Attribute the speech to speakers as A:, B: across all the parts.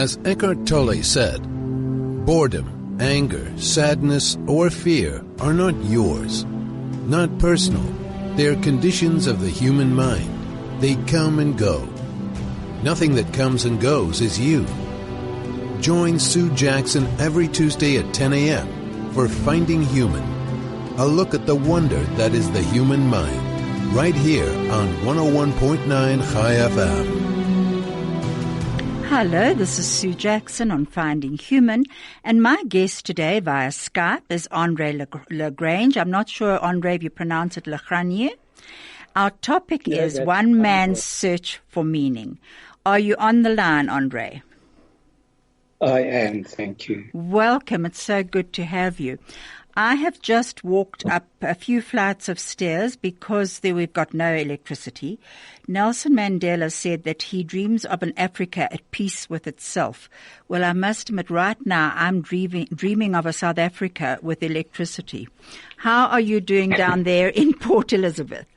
A: As Eckhart Tolle said, boredom, anger, sadness, or fear are not yours, not personal. They are conditions of the human mind. They come and go. Nothing that comes and goes is you. Join Sue Jackson every Tuesday at 10 a.m. for Finding Human, a look at the wonder that is the human mind, right here on 101.9 Chai FM.
B: Hello, this is Sue Jackson on Finding Human, and my guest today via Skype is Andre Le Grange. I'm not sure, Andre, if you pronounce it Le Grange. Our topic is one man's search for meaning. Are you on the line, Andre?
C: I am, thank you.
B: Welcome, it's so good to have you. I have just walked up a few flights of stairs because we've got no electricity. Nelson Mandela said that he dreams of an Africa at peace with itself. Well, I must admit, right now I'm dreaming of a South Africa with electricity. How are you doing down there in Port Elizabeth?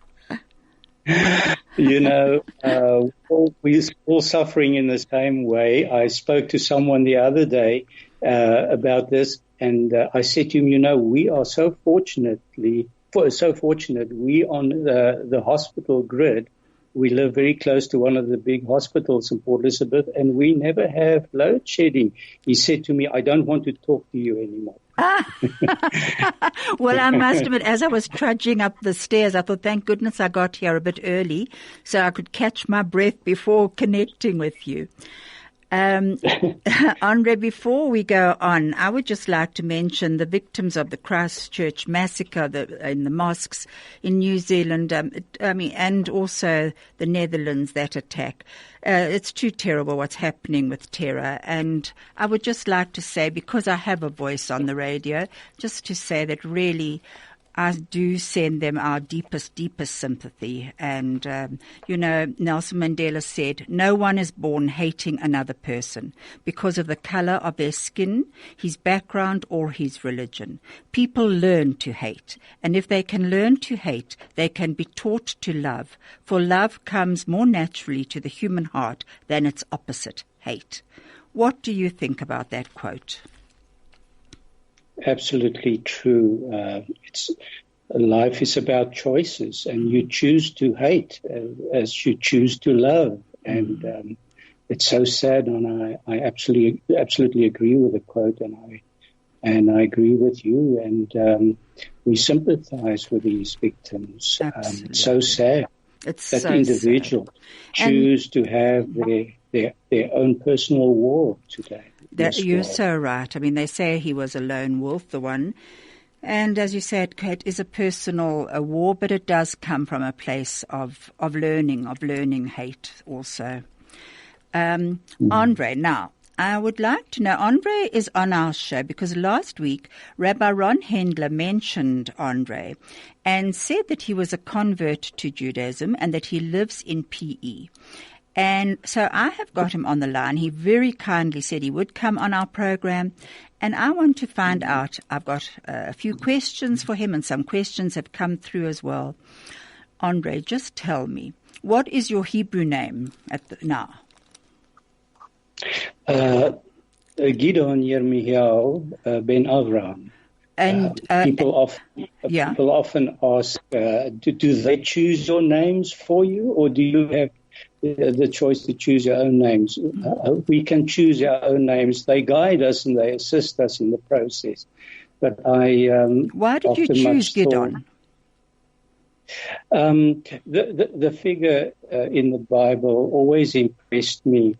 C: You know, we're all suffering in the same way. I spoke to someone the other day about this, and I said to him, you know, we are so fortunate. We on the hospital grid. We live very close to one of the big hospitals in Port Elizabeth, and we never have load shedding. He said to me, I don't want to talk to you anymore.
B: Well, I must admit, as I was trudging up the stairs, I thought, thank goodness I got here a bit early so I could catch my breath before connecting with you. Andre, before we go on, I would just like to mention the victims of the Christchurch massacre in the mosques in New Zealand, and also the Netherlands, that attack. It's too terrible what's happening with terror. And I would just like to say, because I have a voice on the radio, just to say that really I do send them our deepest sympathy. And, Nelson Mandela said, no one is born hating another person because of the color of their skin, his background, or his religion. People learn to hate. And if they can learn to hate, they can be taught to love. For love comes more naturally to the human heart than its opposite, hate. What do you think about that quote?
C: Absolutely true. Life is about choices, and you choose to hate as you choose to love. And it's so sad, and I absolutely agree with the quote, and I agree with you. And we sympathize with these victims. It's so sad that so individuals choose to have their own personal war today.
B: You're so right. I mean, they say he was a lone wolf, the one. And as you said, it is a personal war, but it does come from a place of learning hate also. Andre, now, I would like to know, Andre is on our show because last week Rabbi Ron Hendler mentioned Andre and said that he was a convert to Judaism and that he lives in PE. And so I have got him on the line. He very kindly said he would come on our program. And I want to find out, I've got a few questions for him, and some questions have come through as well. Andre, just tell me, what is your Hebrew name now?
C: Gidon Yirmiyahu ben Avraham.
B: And
C: people often ask, do they choose your names for you, or do you have the choice to choose your own names? We can choose our own names. They guide us and they assist us in the process. But
B: why did you choose Gidon?
C: The figure in the Bible always impressed me.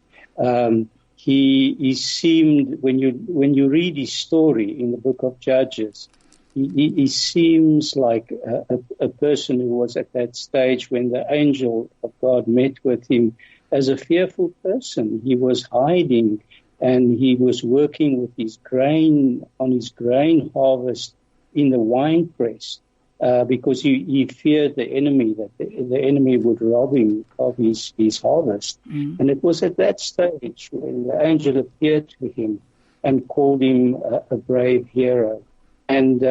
C: He seemed, when you read his story in the book of Judges, he seems like a person who was at that stage when the angel of God met with him as a fearful person. He was hiding, and he was working with his grain harvest in the wine press because he feared the enemy, that the enemy would rob him of his harvest. And it was at that stage when the angel appeared to him and called him a brave hero. And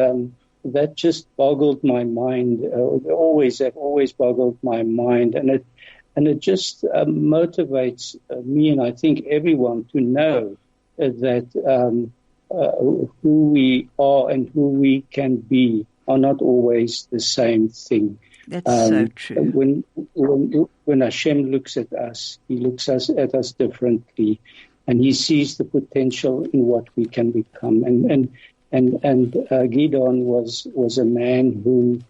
C: that just boggled my mind. Have always boggled my mind. And it just motivates me, and I think everyone, to know that who we are and who we can be are not always the same thing.
B: That's so true.
C: When Hashem looks at us, He looks at us differently, and He sees the potential in what we can become. And Gideon was a man who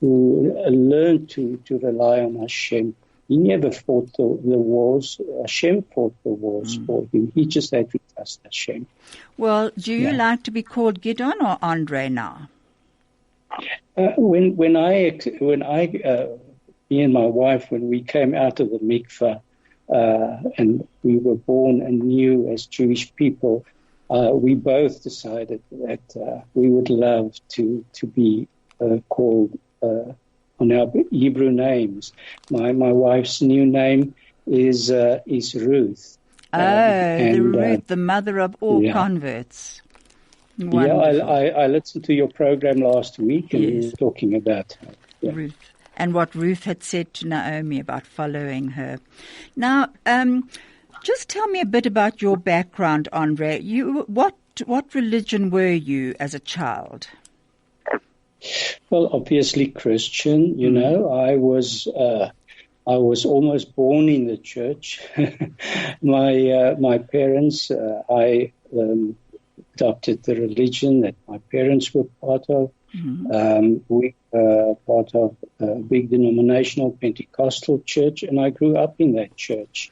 C: learned to rely on Hashem. He never fought the wars. Hashem fought the wars for him. He just had to trust Hashem.
B: Well, do you like to be called Gideon or Andre now?
C: Me and my wife, when we came out of the mikveh, and we were born anew as Jewish people, we both decided that we would love to be called on our Hebrew names. My wife's new name is Ruth.
B: Ruth, the mother of all converts. Wonderful.
C: Yeah, I listened to your program last week, and we were talking about her.
B: Ruth, and what Ruth had said to Naomi about following her. Now, just tell me a bit about your background, Andre. What religion were you as a child?
C: Well, obviously Christian. You know, I was almost born in the church. My parents, I adopted the religion that my parents were part of. We were part of a big denominational Pentecostal church, and I grew up in that church.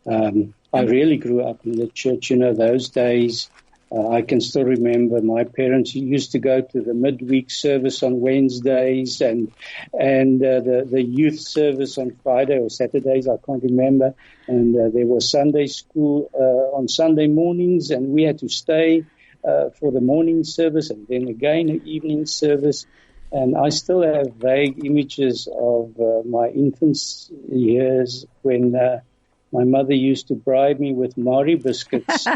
C: I really grew up in the church. You know, those days, I can still remember my parents used to go to the midweek service on Wednesdays and the youth service on Friday or Saturdays, I can't remember. And there was Sunday school on Sunday mornings, and we had to stay for the morning service and then again an evening service. And I still have vague images of my infant's years when my mother used to bribe me with Mari biscuits.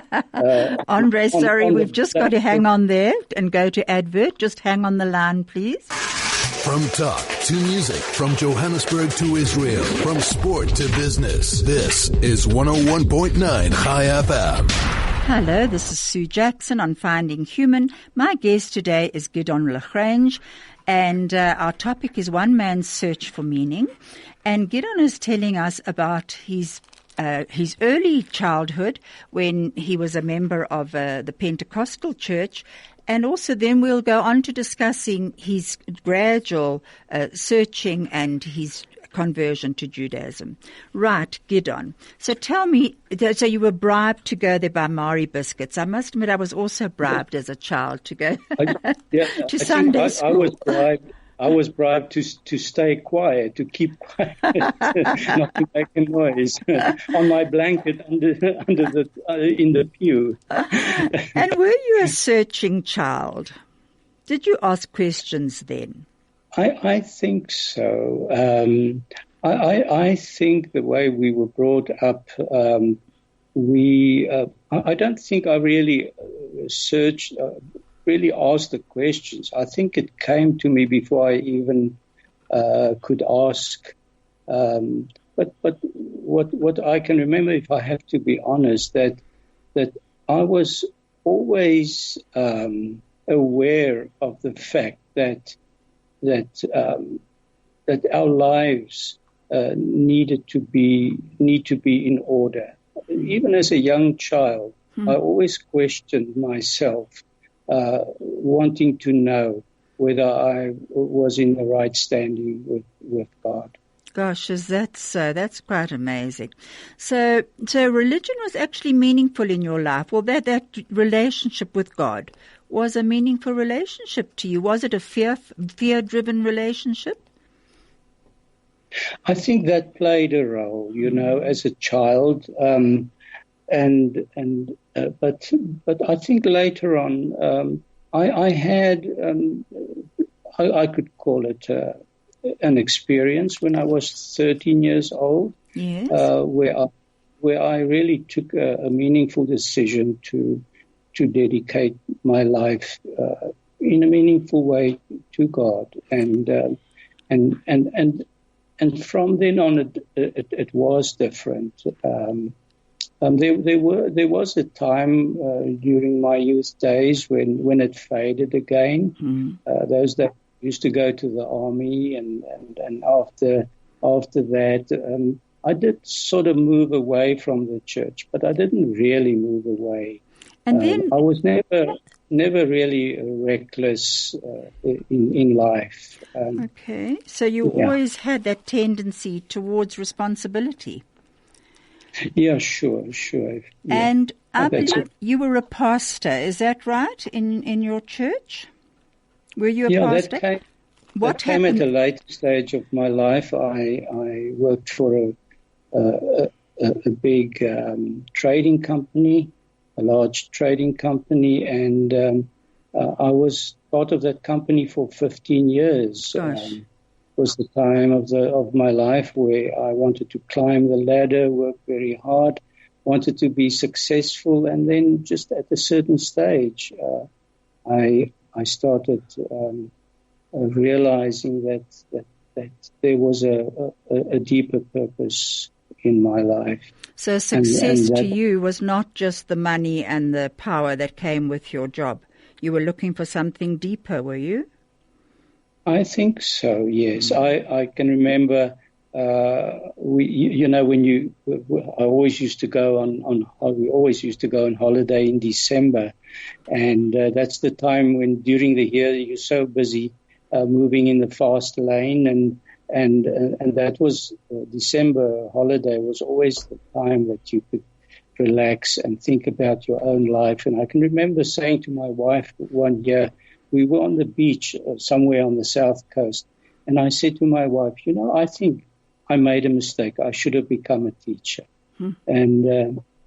B: Andre, sorry, we've just got to hang on there and go to advert. Just hang on the line, please.
A: From talk to music, from Johannesburg to Israel, from sport to business, this is 101.9 High FM.
B: Hello, this is Sue Jackson on Finding Human. My guest today is Andre Le Grange, and our topic is one man's search for meaning. And Gideon is telling us about his early childhood when he was a member of the Pentecostal church, and also then we'll go on to discussing his gradual searching and his conversion to Judaism. Right, Gideon. So tell me, so you were bribed to go there by Mari biscuits. I must admit I was also bribed as a child to go to Sunday school.
C: I was bribed to stay quiet, to keep quiet, not to make a noise on my blanket in the pew.
B: And were you a searching child? Did you ask questions then?
C: I think so. I think the way we were brought up, I don't think I really searched. Really asked the questions. I think it came to me before I even could ask. But what I can remember, if I have to be honest, that I was always aware of the fact that our lives need to be in order. Even as a young child, I always questioned myself. Wanting to know whether I was in the right standing with God.
B: Gosh, is that so? That's quite amazing. So religion was actually meaningful in your life. Well, that relationship with God was a meaningful relationship to you. Was it a fear-driven relationship?
C: I think that played a role, as a child. But I think later on, I had, I could call it an experience when I was 13 years old,
B: yes.
C: where I really took a meaningful decision to dedicate my life in a meaningful way to God, and from then on, it was different. There was a time during my youth days when it faded again. Those that used to go to the army, and after that, I did sort of move away from the church, but I didn't really move away.
B: And then
C: I was never really reckless in life.
B: Okay, so you always had that tendency towards responsibility.
C: Yeah, sure. Yeah.
B: And I believe you were a pastor, is that right, in your church? Were you a pastor?
C: That came at a later stage of my life. I worked for a big trading company, a large trading company, and I was part of that company for 15 years.
B: Gosh.
C: Was the time of my life where I wanted to climb the ladder, work very hard, wanted to be successful, and then just at a certain stage, I started realizing that there was a deeper purpose in my life.
B: So success to you was not just the money and the power that came with your job. You were looking for something deeper, were you?
C: I think so, yes. I can remember, I always used to go we always used to go on holiday in December. And that's the time when during the year you're so busy moving in the fast lane. And that was December holiday was always the time that you could relax and think about your own life. And I can remember saying to my wife one year, we were on the beach somewhere on the south coast, and I said to my wife, I think I made a mistake. I should have become a teacher. And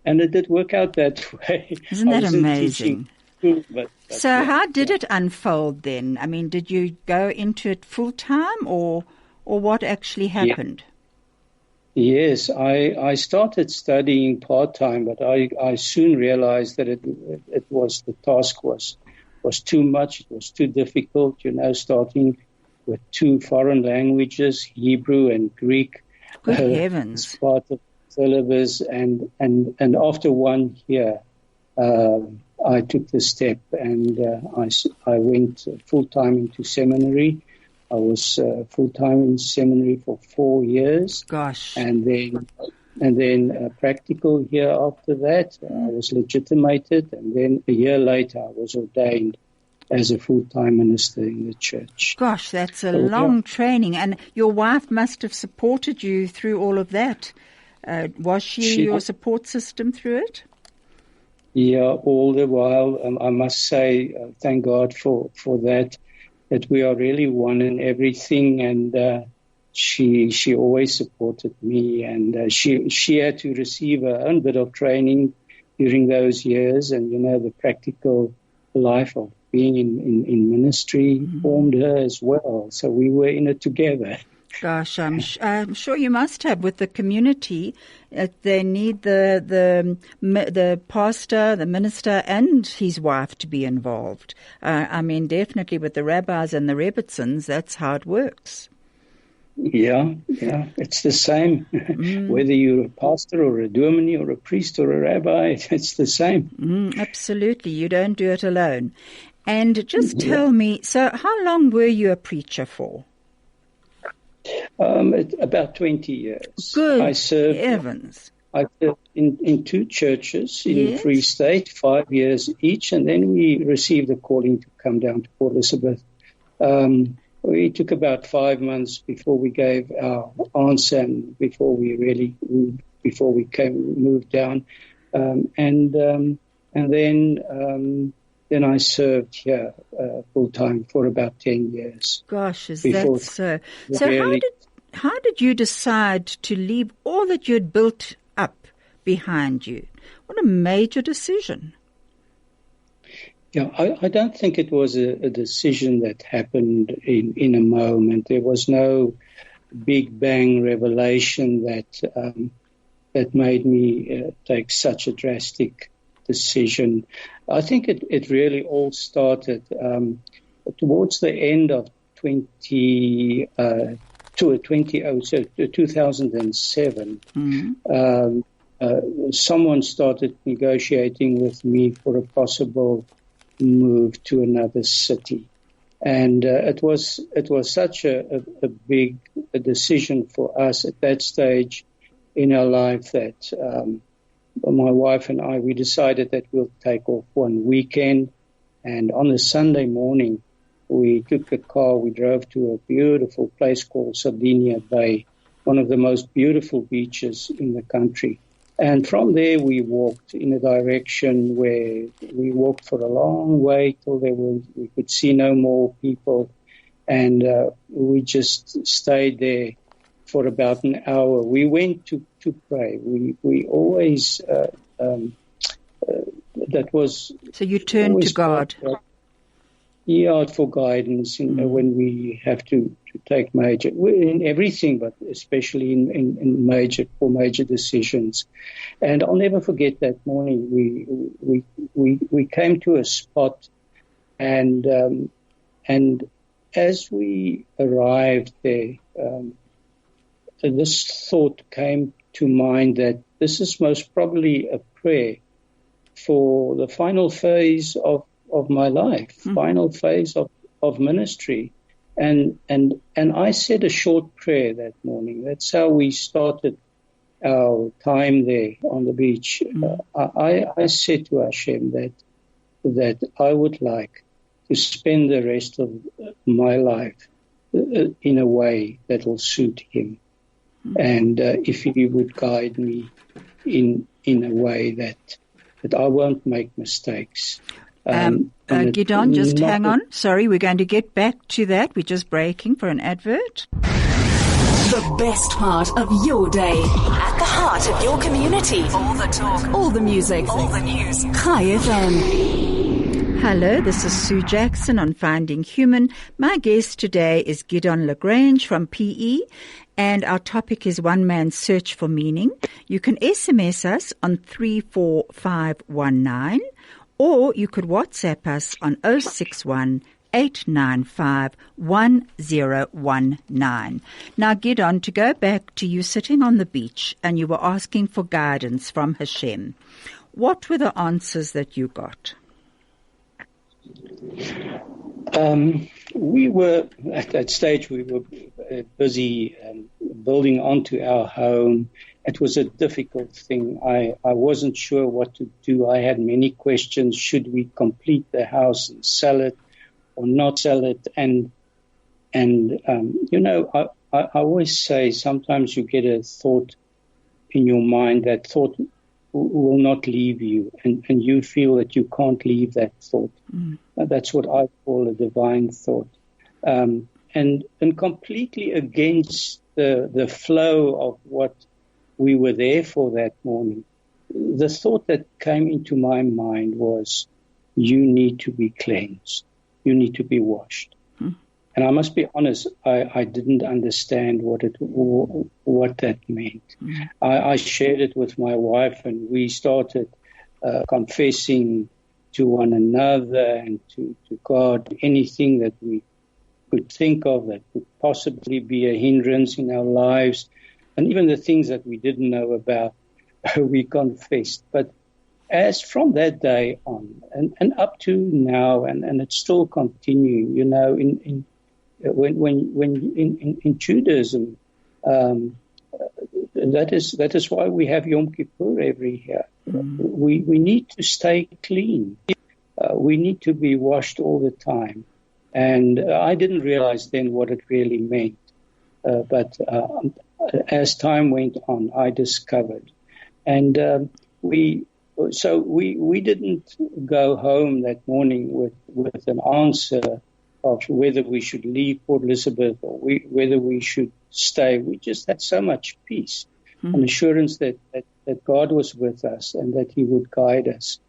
C: it did work out that way.
B: Isn't that amazing?
C: But
B: so how did it unfold then? I mean, did you go into it full time or what actually happened?
C: Yes, I started studying part-time, but I soon realized that it was the task was too much. It was too difficult, starting with 2 foreign languages, Hebrew and Greek.
B: Good heavens.
C: As part of the syllabus. And after 1 year, I took the step and I went full-time into seminary. I was full-time in seminary for 4 years.
B: Gosh.
C: And then practical here after that. I was legitimated, and then a year later I was ordained as a full-time minister in the church.
B: Gosh, that's a long training. And your wife must have supported you through all of that. Was she your support system through it?
C: Yeah, all the while. I must say, thank God for that we are really one in everything, and she always supported me, and she had to receive her own bit of training during those years, and the practical life of being in ministry formed her as well. So we were in it together.
B: Gosh, I'm sure you must have with the community. They need the pastor, the minister, and his wife to be involved. I mean, definitely with the rabbis and the Rebbitzins, that's how it works.
C: Yeah, it's the same. Whether you're a pastor or a dominee or a priest or a rabbi, it's the same.
B: Absolutely, you don't do it alone. And just tell me, so how long were you a preacher for?
C: About 20 years.
B: Good
C: I served in 2 churches in Free State, 5 years each, and then we received a calling to come down to Port Elizabeth. We took about 5 months before we gave our answer and before we moved down, and then I served here full time for about 10 years.
B: Gosh, is that so? So how did you decide to leave all that you had built up behind you? What a major decision.
C: Yeah, I don't think it was a decision that happened in a moment. There was no big bang revelation that made me take such a drastic decision. I think it really all started towards the end of 2012. 2007, someone started negotiating with me for a possible move to another city. And it was such a big decision for us at that stage in our life that my wife and I, we decided that we'll take off one weekend. And on a Sunday morning, we took a car, we drove to a beautiful place called Sardinia Bay, one of the most beautiful beaches in the country. And from there, we walked in a direction where we walked for a long way till we could see no more people. And we just stayed there for about an hour. We went to pray. We always, that was...
B: So you turned to God.
C: For guidance when we have to take in everything, but especially in major decisions. And I'll never forget that morning. We came to a spot, and as we arrived there, this thought came to mind that this is most probably a prayer for the final phase of my life, final phase of ministry. And I said a short prayer that morning. That's how we started our time there on the beach. I said to Hashem that I would like to spend the rest of my life in a way that will suit Him. And if He would guide me in a way that I won't make mistakes.
B: Gideon, just hang on. Sorry, we're going to get back to that. We're just breaking for an advert.
D: The best part of your day. At the heart of your community. All the talk. All the music. All the news. Chai FM.
B: Hello, this is Sue Jackson on Finding Human. My guest today is Gideon Le Grange from PE, and our topic is One Man's Search for Meaning. You can SMS us on 34519, or you could WhatsApp us on 061 895 1019. Now, Gideon, to go back to you sitting on the beach and you were asking for guidance from Hashem. What were the answers that you got?
C: We were, at that stage, we were busy building onto our home. It was a difficult thing. I wasn't sure what to do. I had many questions. Should we complete the house and sell it or not sell it? And I always say sometimes you get a thought in your mind, that thought will not leave you, and you feel that you can't leave that thought. That's what I call a divine thought. And completely against the flow of what we were there for that morning, the thought that came into my mind was, you need to be cleansed. You need to be washed. And I must be honest, I didn't understand what that meant. I shared it with my wife, and we started confessing to one another and to God anything that we could think of that could possibly be a hindrance in our lives. And even the things that we didn't know about, we confessed. But as from that day on, and up to now, and it's still continuing, in Judaism, that is why we have Yom Kippur every year. We need to stay clean. We need to be washed all the time. And I didn't realize then what it really meant. But as time went on, I discovered. And we didn't go home that morning with an answer of whether we should leave Port Elizabeth or whether we should stay. We just had so much peace and assurance that God was with us and that He would guide us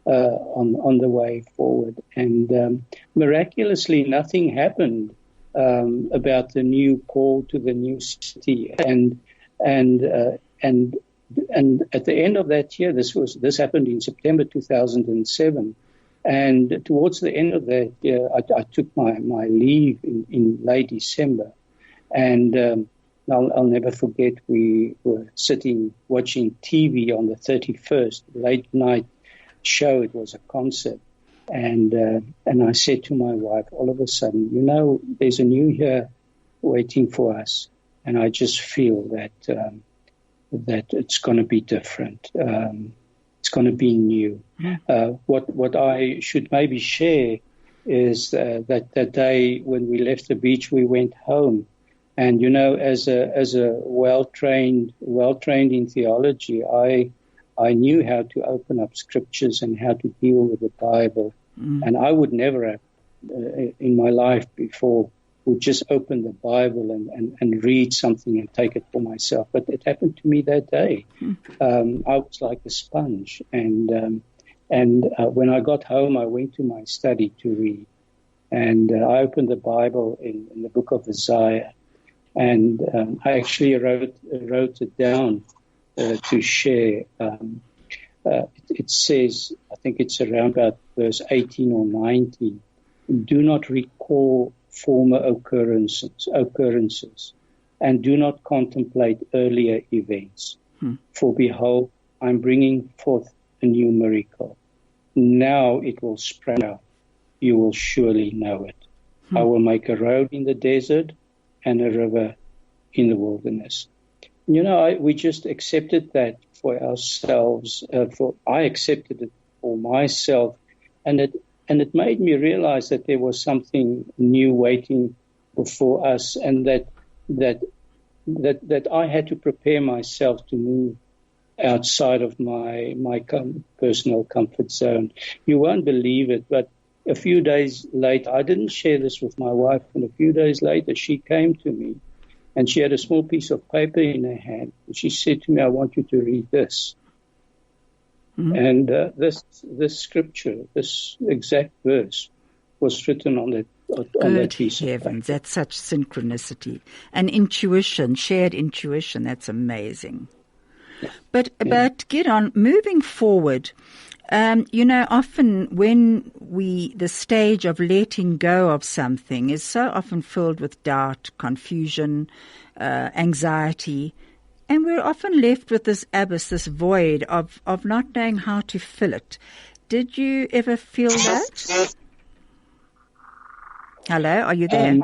C: on the way forward. And miraculously, nothing happened about the new call to the new city. And at the end of that year, this happened in September 2007. And towards the end of that year, I took my leave in late December. And I'll never forget, we were sitting watching TV on the 31st, late night show. It was a concert. And I said to my wife, all of a sudden, there's a new year waiting for us. And I just feel that it's going to be different. It's going to be new. What I should maybe share is that day when we left the beach, we went home. And, as a well-trained in theology, I knew how to open up scriptures and how to deal with the Bible. And I would never have, in my life before, would just open the Bible and read something and take it for myself. But it happened to me that day. I was like a sponge. And when I got home, I went to my study to read. And I opened the Bible in the book of Isaiah. And I actually wrote it down to share. It says, I think it's around about verse 18 or 19, do not recall former occurrences, and do not contemplate earlier events. For behold, I'm bringing forth a new miracle. Now it will sprout out. You will surely know it. I will make a road in the desert and a river in the wilderness. We just accepted that for ourselves. I accepted it for myself, and it made me realize that there was something new waiting before us, and that I had to prepare myself to move outside of my personal comfort zone. You won't believe it, but a few days later, I didn't share this with my wife, and a few days later, she came to me, and she had a small piece of paper in her hand, and she said to me, I want you to read this. And this scripture, this exact verse, was written on that piece of paper.
B: That's such synchronicity. And intuition, shared intuition, that's amazing. But Gideon, moving forward, often when the stage of letting go of something is so often filled with doubt, confusion, anxiety, and we're often left with this abyss, this void of not knowing how to fill it. Did you ever feel that? Hello, are you there?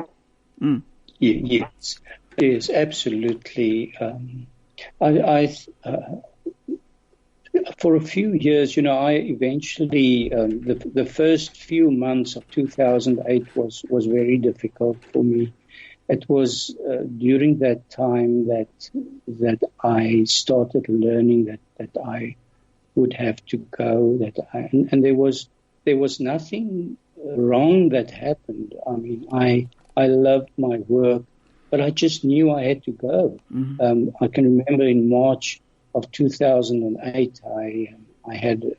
C: Yes, absolutely. For a few years, I eventually, the first few months of 2008 was very difficult for me. It was during that time that I started learning that I would have to go, and there was nothing wrong that happened. I mean, I loved my work, but I just knew I had to go. I can remember in March of 2008, I had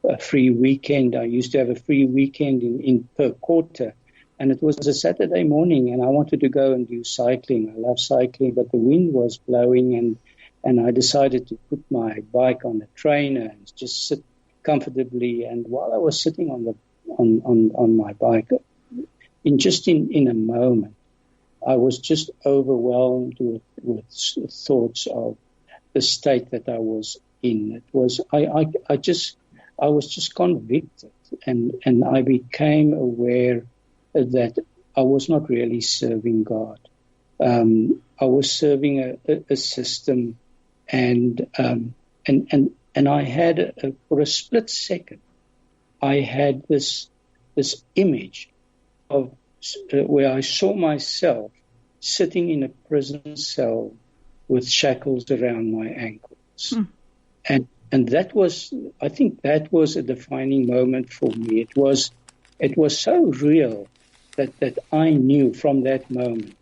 C: a free weekend. I used to have a free weekend in per quarter, and it was a Saturday morning, and I wanted to go and do cycling. I love cycling, but the wind was blowing, and I decided to put my bike on the trainer and just sit comfortably. And while I was sitting on my bike, in a moment, I was just overwhelmed with thoughts of the state that I was in. It was I was just convicted, and I became aware that I was not really serving God. I was serving a system, and I had for a split second, I had this image of where I saw myself sitting in a prison cell with shackles around my ankles. And that was, I think that was a defining moment for me. It was so real that I knew from that moment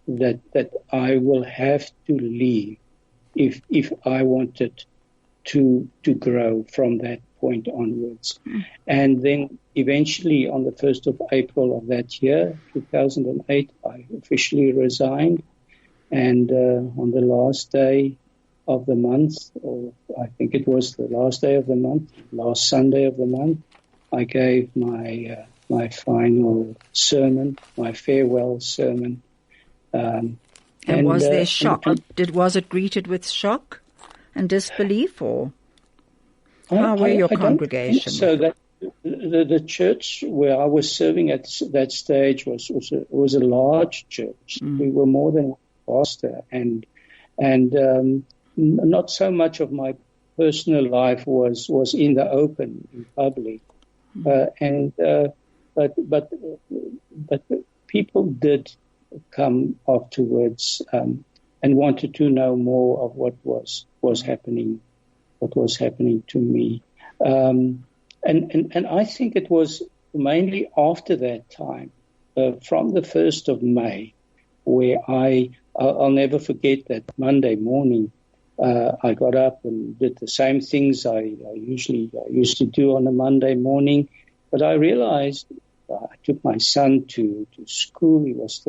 C: that I will have to leave if I wanted to grow from that point onwards. And then eventually on the 1st of April of that year, 2008, I officially resigned. And on the last day of the month, or I think it was the last day of the month, last Sunday of the month, I gave my final sermon, my farewell sermon.
B: And was there shock? Was it greeted with shock and disbelief, or how were your congregation?
C: So that the church where I was serving at that stage was a large church. We were more than one pastor, and not so much of my personal life was in the open, in public, but people did come afterwards and wanted to know more of what was happening to me, and I think it was mainly after that time, from the 1st of May, where I'll never forget that Monday morning. I got up and did the same things I used to do on a Monday morning, but I realized I took my son to school.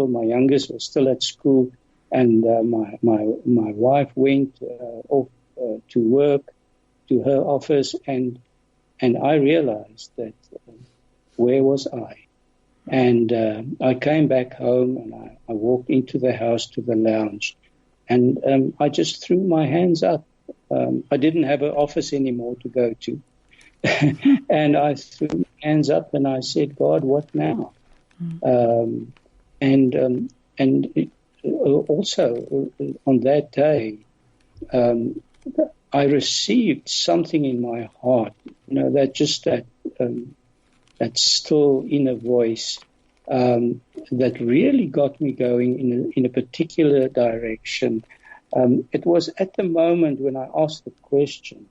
C: My youngest was still at school, and my wife went off to work, to her office, and I realized that where was I? And I came back home, and I walked into the house to the lounge, and I just threw my hands up. I didn't have an office anymore to go to. And I threw my hands up and I said, God, what now? And also on that day, I received something in my heart, that still inner voice that really got me going in a particular direction. It was at the moment when I asked the question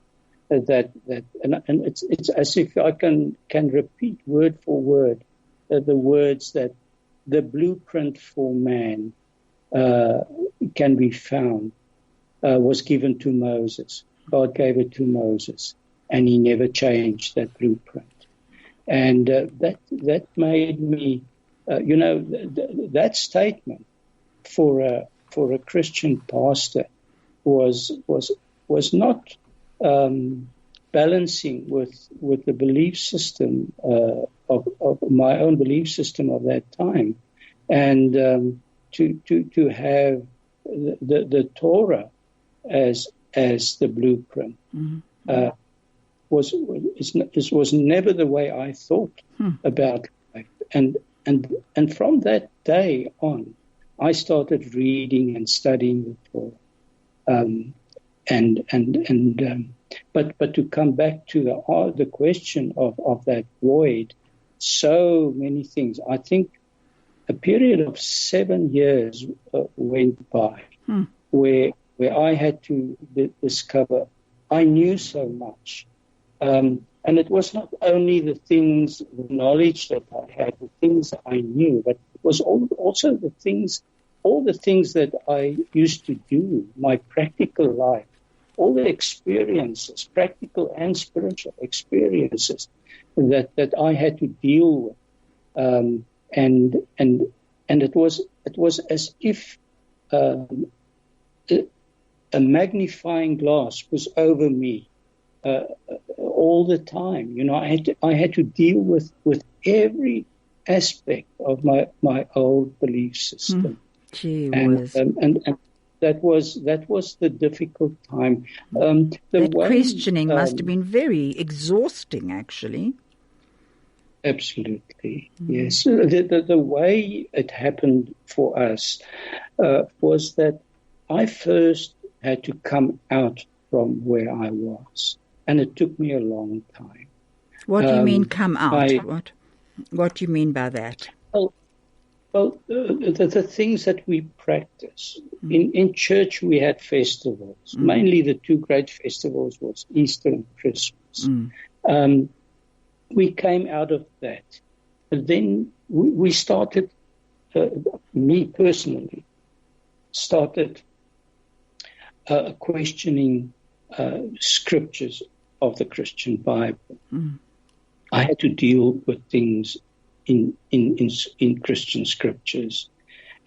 C: that it's as if I can repeat word for word the words that the blueprint for man can be found was given to Moses. God gave it to Moses, and he never changed that blueprint. And that made me, that statement for a Christian pastor was not balancing with the belief system of my own belief system of that time, and to have the Torah as the blueprint. Was never the way I thought about life, and from that day on, I started reading and studying the Torah, but to come back to the question of that void, so many things. I think a period of 7 years went by where I had to discover I knew so much. And it was not only the knowledge that I had, the things that I knew, but it was also all the things that I used to do, my practical life, all the experiences, practical and spiritual experiences that I had to deal with. And it was as if a magnifying glass was over me. All the time, I had to deal with every aspect of my old belief system, and that was the difficult time.
B: Questioning must have been very exhausting, actually.
C: Absolutely, yes. The way it happened for us was that I first had to come out from where I was. And it took me a long time.
B: What do you mean come out? What do you mean by that?
C: Well, the things that we practice. In church we had festivals. Mainly the two great festivals was Easter and Christmas. We came out of that. But then we started, me personally, questioning scriptures of the Christian Bible. I had to deal with things in Christian scriptures.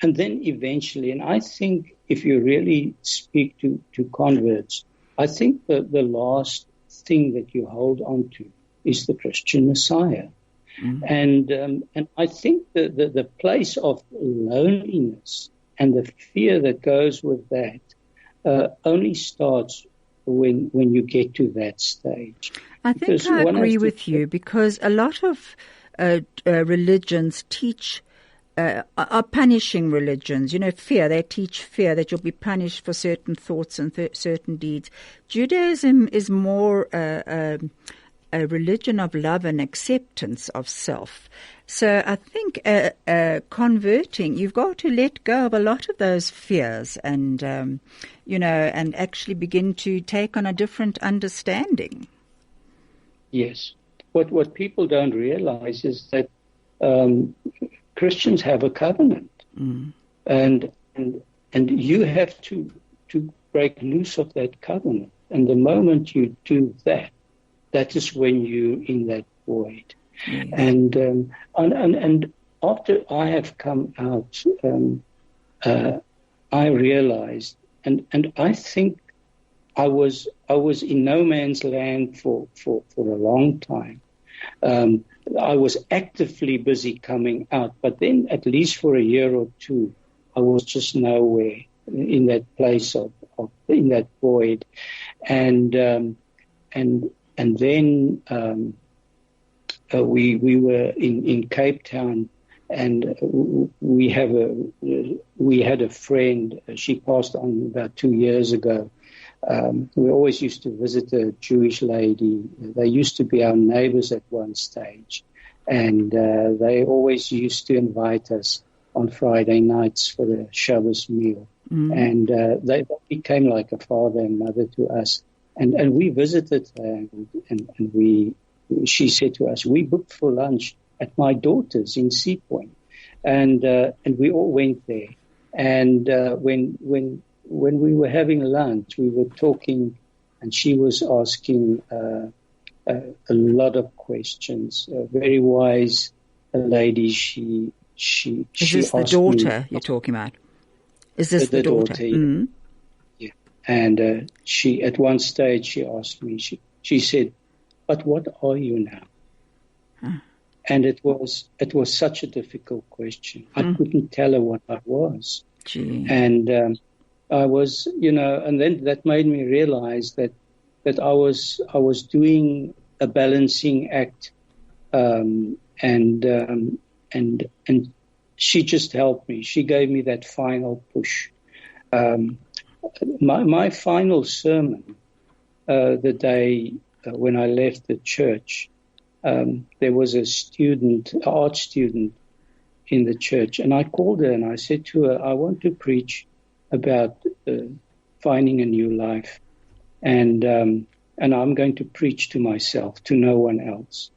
C: And then eventually, and I think if you really speak to converts, I think the last thing that you hold on to is the Christian Messiah. And I think the place of loneliness the fear that goes with that only starts when you get to that stage.
B: I think I agree with you, because a lot of religions teach are punishing religions. Fear. They teach fear, that you'll be punished for certain thoughts and certain deeds. Judaism is more a religion of love and acceptance of self. So I think converting, you've got to let go of a lot of those fears and, and actually begin to take on a different understanding.
C: Yes. What people don't realize is that Christians have a covenant, and you have to break loose of that covenant. And the moment you do that, that is when you're in that void. Mm. And after I have come out, I realized, and I think I was in no man's land for a long time. I was actively busy coming out, but then at least for a year or two, I was just nowhere in that place of in that void, and then we were in Cape Town, and we had a friend. She passed on about 2 years ago. We always used to visit a Jewish lady. They used to be our neighbors at one stage, and they always used to invite us on Friday nights for the Shabbos meal. Mm. And they became like a father and mother to us. And we visited her, and she said to us, we booked for lunch at my daughter's in Sea Point, and we all went there. And when we were having lunch, we were talking, and she was asking a lot of questions. A very wise lady. She
B: Is this the daughter you're talking about? Is this the daughter? Mm-hmm.
C: Yeah. And she, at one stage, she asked me. She said, "But what are you now?" Huh. And it was such a difficult question. I couldn't tell her what I was.
B: Gee.
C: And I was, and then that made me realize that I was doing a balancing act, and she just helped me. She gave me that final push. My final sermon, the day when I left the church, there was a art student in the church, and I called her and I said to her, I want to preach about finding a new life, and I'm going to preach to myself, to no one else.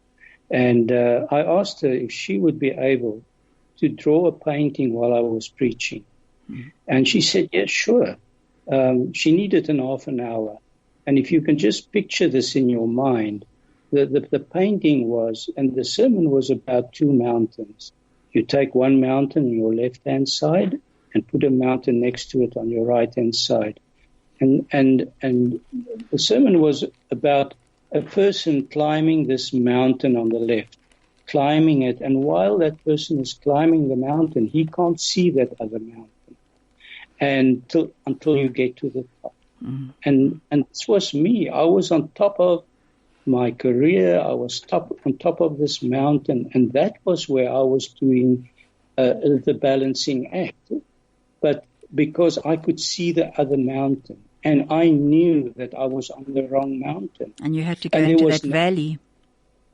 C: And I asked her if she would be able to draw a painting while I was preaching, and she said, yes, sure. She needed half an hour, and if you can just picture this in your mind, the painting was, and the sermon was about two mountains. You take one mountain on your left-hand side and put a mountain next to it on your right-hand side. And the sermon was about a person climbing this mountain on the left, climbing it, and while that person is climbing the mountain, he can't see that other mountain until you get to the top. Mm. And this was me. I was on top of my career. I was on top of this mountain, and that was where I was doing the balancing act. But because I could see the other mountain, and I knew that I was on the wrong mountain.
B: And you had to go into that valley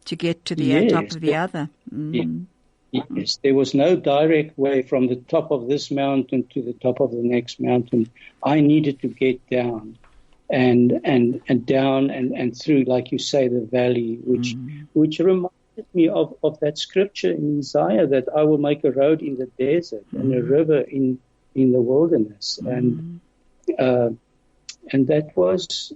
B: to get to the top of the other. Mm.
C: Yes, there was no direct way from the top of this mountain to the top of the next mountain. I needed to get down and down and through, like you say, the valley, which reminded me of that scripture in Isaiah that I will make a road in the desert and a river in the wilderness, and that was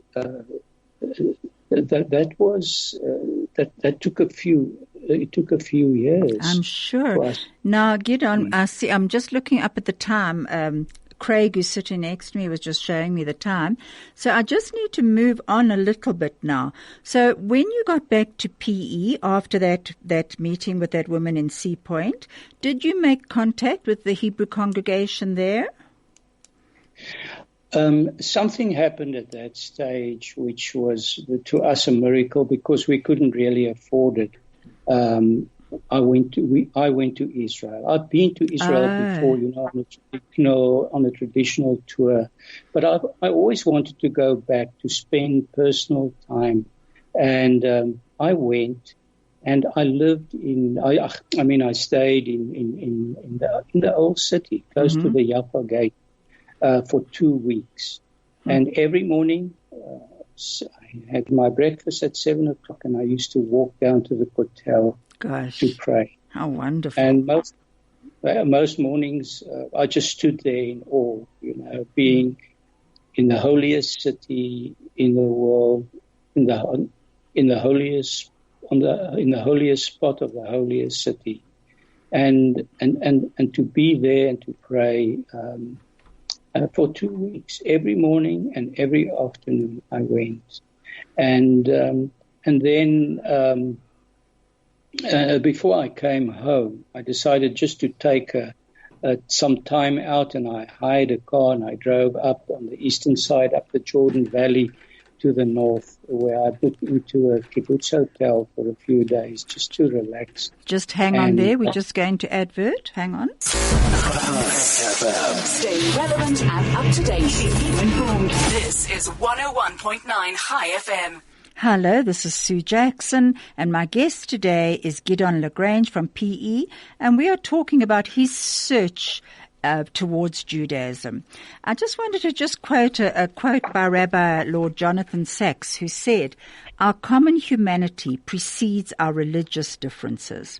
C: that took a few. It took a few years.
B: I'm sure. Now, Gideon, I see. I'm just looking up at the time. Craig, who's sitting next to me, was just showing me the time. So I just need to move on a little bit now. So when you got back to PE after that meeting with that woman in Sea Point, did you make contact with the Hebrew congregation there?
C: Something happened at that stage, which was to us a miracle because we couldn't really afford it. I went to Israel. I've been to Israel before, on a traditional tour, but I always wanted to go back to spend personal time, and I went, and I lived I stayed in the old city, close to the Jaffa Gate, for 2 weeks, and every morning I had my breakfast at 7:00, and I used to walk down to the hotel.
B: Gosh,
C: to pray.
B: How wonderful.
C: And most mornings, I just stood there in awe, being in the holiest city in the world, in the holiest spot of the holiest city, and to be there and to pray for 2 weeks, every morning and every afternoon I went, and then. Before I came home, I decided just to take some time out, and I hired a car and I drove up on the eastern side, up the Jordan Valley to the north, where I booked into a kibbutz hotel for a few days just to relax.
B: Just hang on there. We're just going to advert. Hang on.
D: Stay relevant and up to date. Keep informed. This is 101.9 High FM.
B: Hello, this is Sue Jackson, and my guest today is Andre Le Grange from PE, and we are talking about his search towards Judaism. I just wanted to quote a quote by Rabbi Lord Jonathan Sacks, who said, "Our common humanity precedes our religious differences."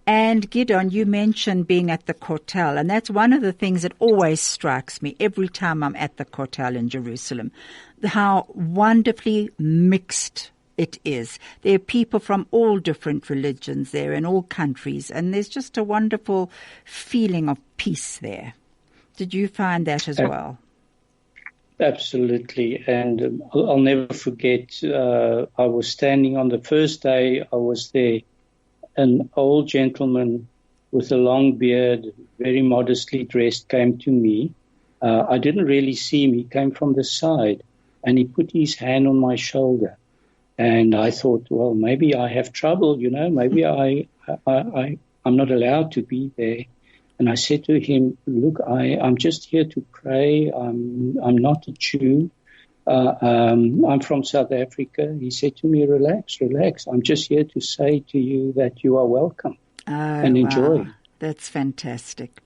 B: And Gideon, you mentioned being at the Kotel, and that's one of the things that always strikes me every time I'm at the Kotel in Jerusalem, how wonderfully mixed it is. There are people from all different religions there in all countries, and there's just a wonderful feeling of peace there. Did you find that as well?
C: Absolutely, and I'll never forget, I was standing on the first day I was there. An old gentleman with a long beard, very modestly dressed, came to me. I didn't really see him. He came from the side, and he put his hand on my shoulder. And I thought, well, maybe I have trouble, maybe I'm not allowed to be there. And I said to him, look, I'm just here to pray. I'm not a Jew. I'm from South Africa. He said to me, relax. I'm just here to say to you that you are welcome and enjoy.
B: Wow. That's fantastic.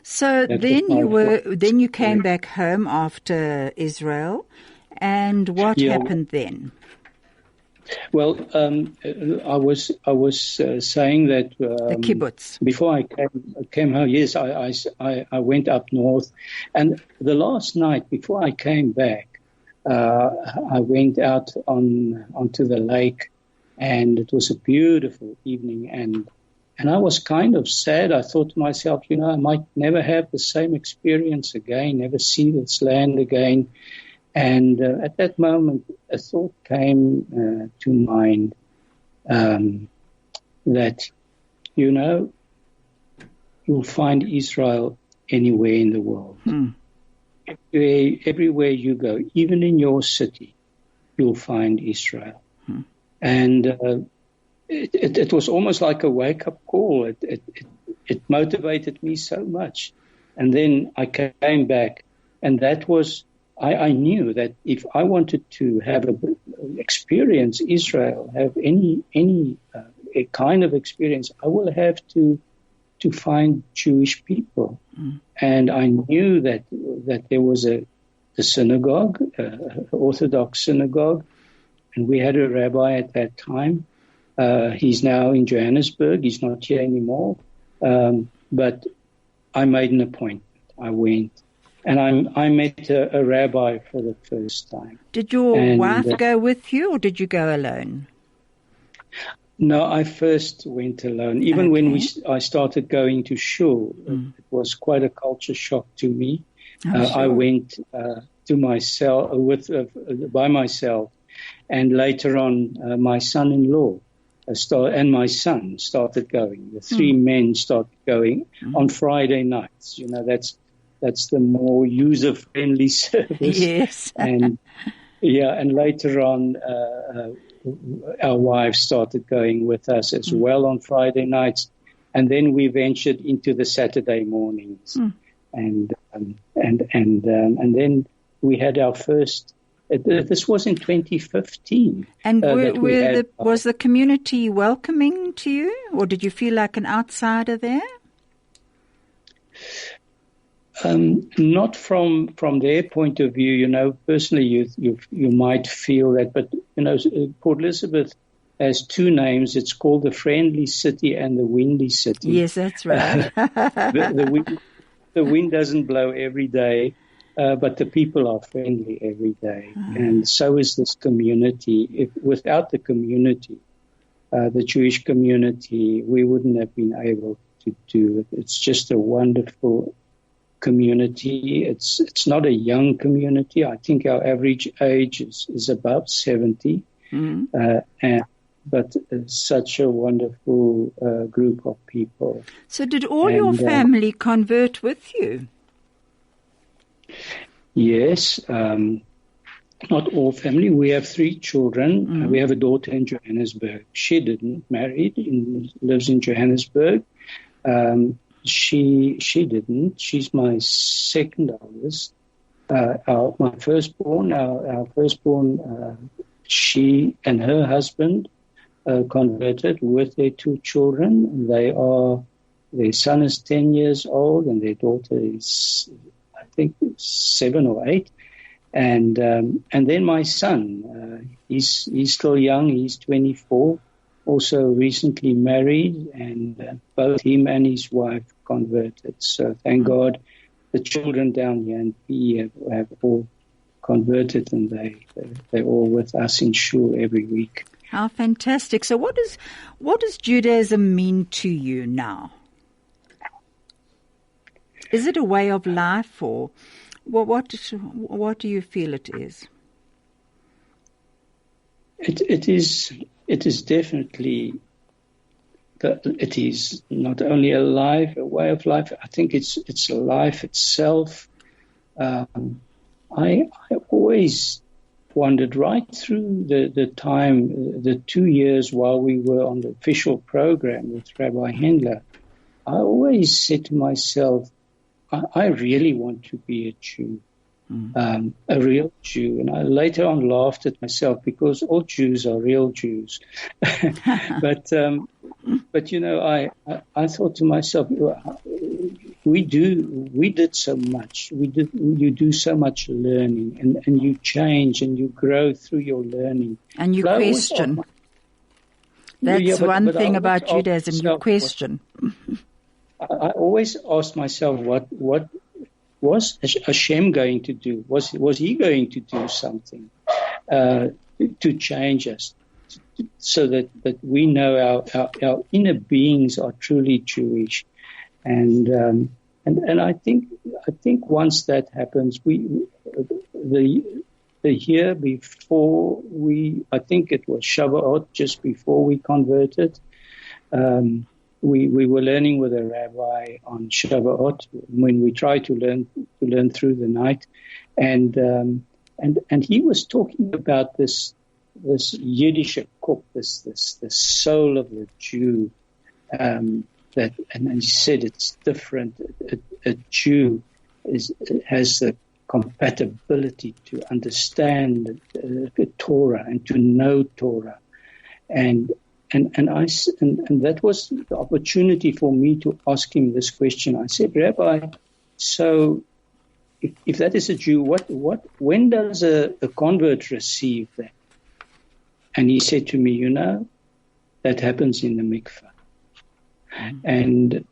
B: So then you came back home after Israel, and what happened then?
C: Well, I was saying that
B: the kibbutz.
C: Before I came home. Yes, I went up north, and the last night before I came back, I went out onto the lake, and it was a beautiful evening, and I was kind of sad. I thought to myself, I might never have the same experience again, never see this land again. And at that moment, a thought came to mind that, you'll find Israel anywhere in the world. Everywhere you go, even in your city, you'll find Israel. And it was almost like a wake-up call. It motivated me so much. And then I came back, and that was, I knew that if I wanted to have experience Israel, have any a kind of experience, I will have to find Jewish people. And I knew that there was a synagogue, Orthodox synagogue, and we had a rabbi at that time. He's now in Johannesburg. He's not here anymore. But I made an appointment. I went, and I met a rabbi for the first time.
B: Did your wife go with you, or did you go alone?
C: No, I first went alone. Even when I started going to shul, it was quite a culture shock to me. Sure. I went to myself by myself, and later on, my son-in-law and my son started going. The three men started going on Friday nights. That's the more user-friendly service.
B: Yes.
C: And later on, our wives started going with us as well on Friday nights, and then we ventured into the Saturday mornings, and then we had our first. This was in 2015.
B: And was the community welcoming to you, or did you feel like an outsider there?
C: Not from their point of view, personally you might feel that, but, Port Elizabeth has two names. It's called the Friendly City and the Windy City.
B: Yes, that's right.
C: The wind doesn't blow every day, but the people are friendly every day. And so is this community. Without the community, the Jewish community, we wouldn't have been able to do it. It's just a wonderful community. It's not a young community. I think our average age is about 70, but such a wonderful group of people.
B: So did all your family convert with you?
C: Yes, not all family. We have 3 children. We have a daughter in Johannesburg. She didn't marry, lives in Johannesburg. She didn't. She's my second oldest. My firstborn, our firstborn, she and her husband converted with their 2 children. Their son is 10 years old and their daughter is, I think, 7 or 8. And then my son, he's still young. He's 24. Also recently married, and both him and his wife converted. So thank God the children down here in PE have all converted, and they're all with us in shul every week.
B: How fantastic. So what does Judaism mean to you now? Is it a way of life, or what do you feel it is? It is definitely, it is not only a way of life. I think it's life itself. I always wondered right through the time, the 2 years while we were on the official program with Rabbi Hendler, I always said to myself, I really want to be a Jew. A real Jew. And I later on laughed at myself because all Jews are real Jews. But I thought to myself, we did so much. You do so much learning, and you change and you grow through your learning. And you question. That's one thing about Judaism, you question.
C: I always asked myself, what was Hashem going to do? Was he going to do something to change us, so that we know our inner beings are truly Jewish, and I think once that happens, the year before I think it was Shavuot, just before we converted. We were learning with a rabbi on Shavuot when we tried to learn through the night, and he was talking about this Yiddish kop, this soul of the Jew, and he said it's different. A Jew has the compatibility to understand Torah and to know Torah, and that was the opportunity for me to ask him this question. I said, Rabbi, so if that is a Jew, when does a convert receive that? And he said to me, that happens in the mikveh. And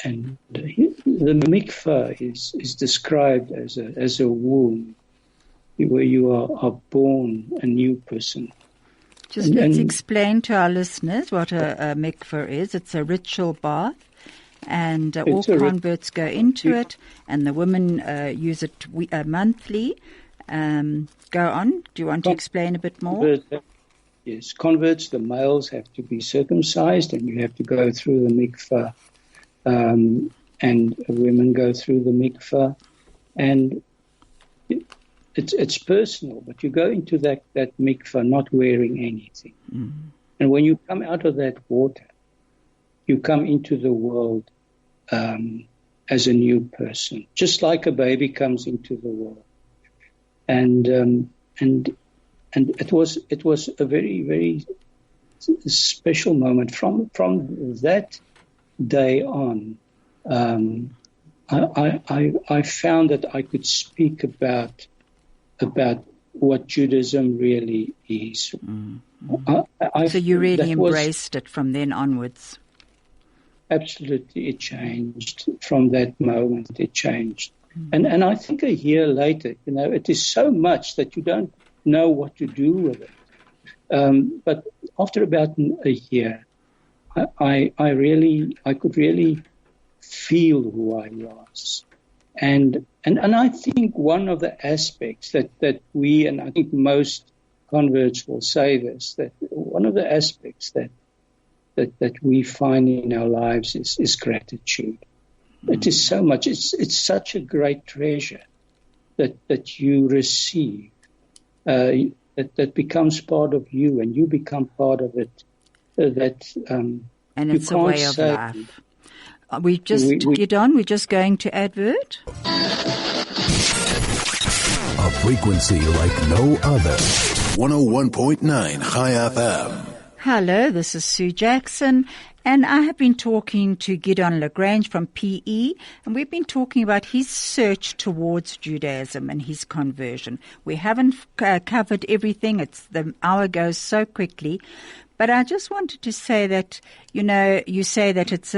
C: the mikveh is described as a womb where you are born a new person.
B: Let's explain to our listeners what a mikveh is. It's a ritual bath, and all converts go into it, and the women use it monthly. Go on. Do you want to explain a bit more?
C: Yes, converts, the males have to be circumcised, and you have to go through the mikveh. and women go through the mikveh, and it's personal, but you go into that mikveh not wearing anything. And when you come out of that water, you come into the world as a new person, just like a baby comes into the world. And it was a very, very special moment. From that day on, I found that I could speak about what Judaism really is.
B: So you really embraced it from then onwards.
C: Absolutely, it changed from that moment. It changed, and I think a year later, it is so much that you don't know what to do with it. But after about a year, I could really feel who I was, and I think one of the aspects that we, and I think most converts will say this, that one of the aspects that we find in our lives is gratitude. It is so much. It's such a great treasure that you receive, that becomes part of you, and you become part of it. And
B: it's a way of life. We're just going to advert.
A: A frequency like no other. 101.9 High FM.
B: Hello, this is Sue Jackson, and I have been talking to Andre Le Grange from PE, and we've been talking about his search towards Judaism and his conversion. We haven't covered everything. The hour goes so quickly. But I just wanted to say that, you say that it's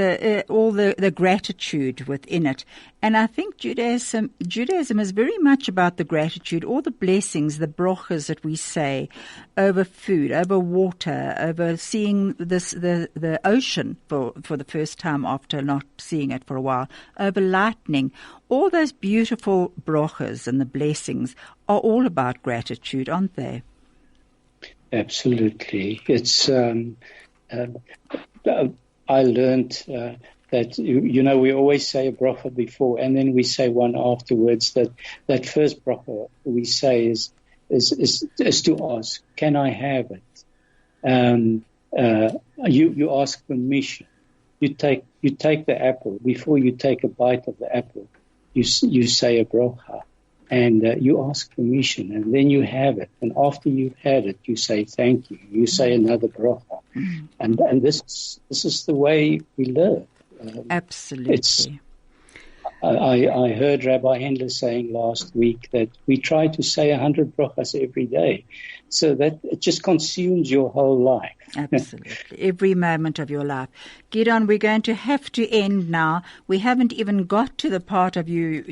B: all the gratitude within it. And I think Judaism is very much about the gratitude, all the blessings, the brochas that we say over food, over water, over seeing the ocean for the first time after not seeing it for a while, over lightning. All those beautiful brochas and the blessings are all about gratitude, aren't they?
C: Absolutely. It's I learned that we always say a bracha before, and then we say one afterwards. That first bracha we say is to ask, can I have it? You ask permission. You take the apple. Before you take a bite of the apple, you say a bracha. And you ask permission, and then you have it. And after you've had it, you say thank you. You say another bracha, and this is the way we live.
B: Absolutely.
C: I heard Rabbi Hendler saying last week that we try to say 100 brachas every day, so that it just consumes your whole life.
B: Absolutely. Every moment of your life. Gideon, we're going to have to end now. We haven't even got to the part of your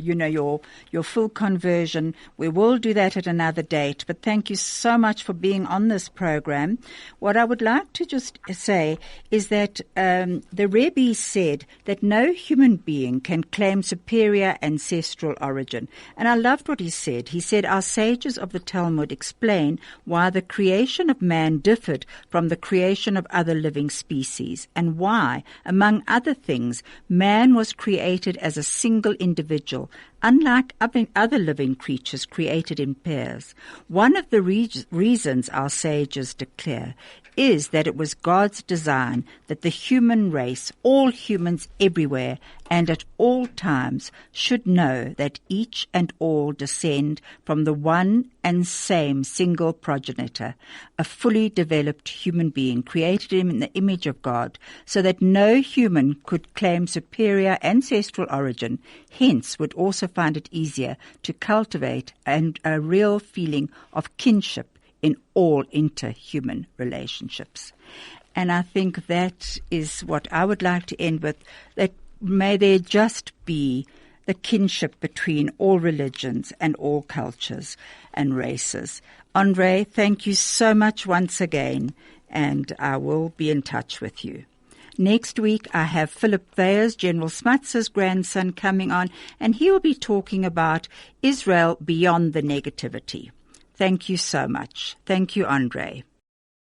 B: full conversion. We will do that at another date. But thank you so much for being on this program. What I would like to just say is that the Rebbe said that no human being can claim superior ancestral origin. And I loved what he said. He said, our sages of the Talmud explain why the creation of man differed from the creation of other living species, and why, among other things, man was created as a single individual, unlike other living creatures created in pairs. One of the reasons our sages declare is that it was God's design that the human race, all humans everywhere and at all times, should know that each and all descend from the one and same single progenitor, a fully developed human being created in the image of God, so that no human could claim superior ancestral origin, hence would also find it easier to cultivate a real feeling of kinship in all interhuman relationships. And I think that is what I would like to end with, that may there just be the kinship between all religions and all cultures and races. Andre, thank you so much once again, and I will be in touch with you. Next week, I have Philip Thayers, General Smutzer's grandson, coming on, and he will be talking about Israel beyond the negativity. Thank you so much. Thank you, Andre.